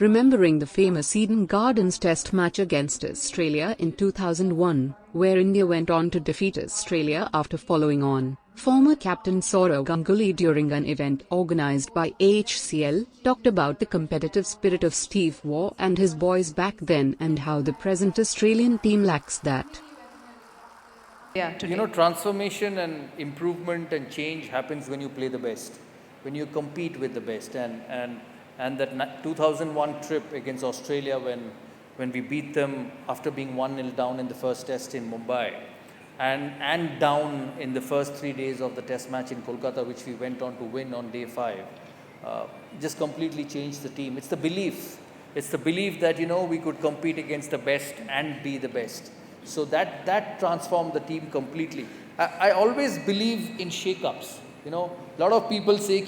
remembering the famous Eden Gardens Test match against Australia in 2001, where India went on to defeat Australia after following on. Former captain Sourav Ganguly, during an event organised by HCL, talked about the competitive spirit of Steve Waugh and his boys back then and how the present Australian team lacks that. Transformation and improvement and change happens when you play the best, when you compete with the best. And that 2001 trip against Australia, when we beat them after being 1-0 down in the first test in Mumbai, and down in the first 3 days of the test match in Kolkata, which we went on to win on day 5, just completely changed the team. It's the belief. It's the belief that, we could compete against the best and be the best. So that transformed the team completely. I always believe in shake-ups. A lot of people say,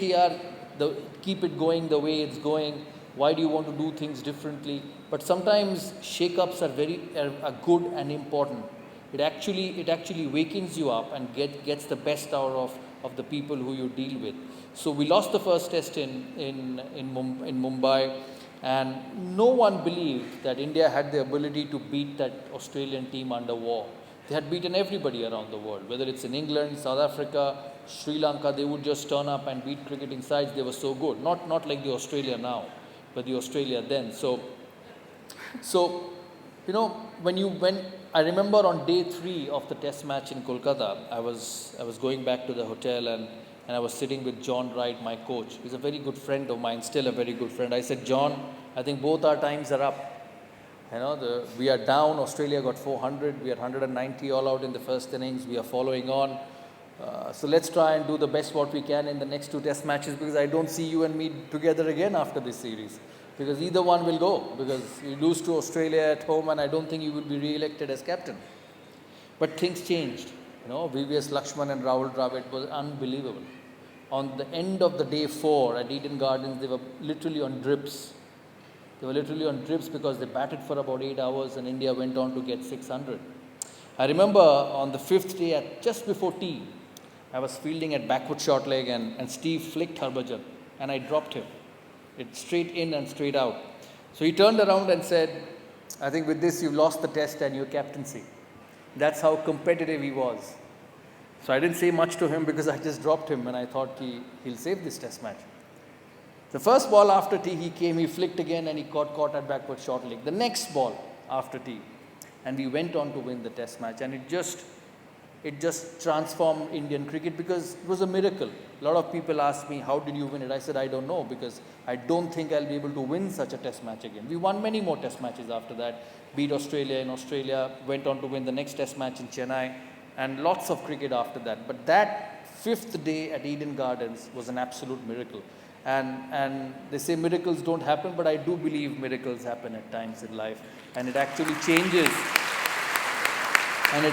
keep it going the way it's going. Why do you want to do things differently? But sometimes shake-ups are good and important. It actually wakens you up and gets the best out of the people who you deal with. So we lost the first test in Mumbai, and no one believed that India had the ability to beat that Australian team under Waugh. They had beaten everybody around the world, whether it's in England, South Africa, Sri Lanka. They would just turn up and beat cricketing sides. They were so good. Not like the Australia now, but the Australia then. So I remember on day 3 of the test match in Kolkata, I was going back to the hotel and I was sitting with John Wright, my coach. He's a very good friend of mine, still a very good friend. I said, John, I think both our times are up. We are down. Australia got 400. We are 190 all out in the first innings. We are following on. So let's try and do the best what we can in the next 2 test matches, because I don't see you and me together again after this series. Because either one will go, because you lose to Australia at home and I don't think you will be re-elected as captain. But things changed. VVS Lakshman and Rahul Dravid was unbelievable. On the end of the day 4 at Eden Gardens, they were literally on drips. Because they batted for about 8 hours and India went on to get 600. I remember on the 5th day, just before tea, I was fielding at backward short leg and Steve flicked Harbhajan and I dropped him. It's straight in and straight out. So he turned around and said, I think with this you've lost the test and your captaincy. That's how competitive he was. So I didn't say much to him because I just dropped him and I thought he'll save this test match. The first ball after tea, he flicked again and he got caught at backward short leg. The next ball after tea, and we went on to win the test match, and it just transformed Indian cricket, because it was a miracle. A lot of people asked me, how did you win it? I said, I don't know, because I don't think I'll be able to win such a test match again. We won many more test matches after that, beat Australia in Australia, went on to win the next test match in Chennai, and lots of cricket after that. But that 5th day at Eden Gardens was an absolute miracle. And they say miracles don't happen, but I do believe miracles happen at times in life. And it actually changes. An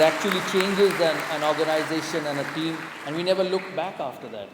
organization and a team. And we never looked back after that.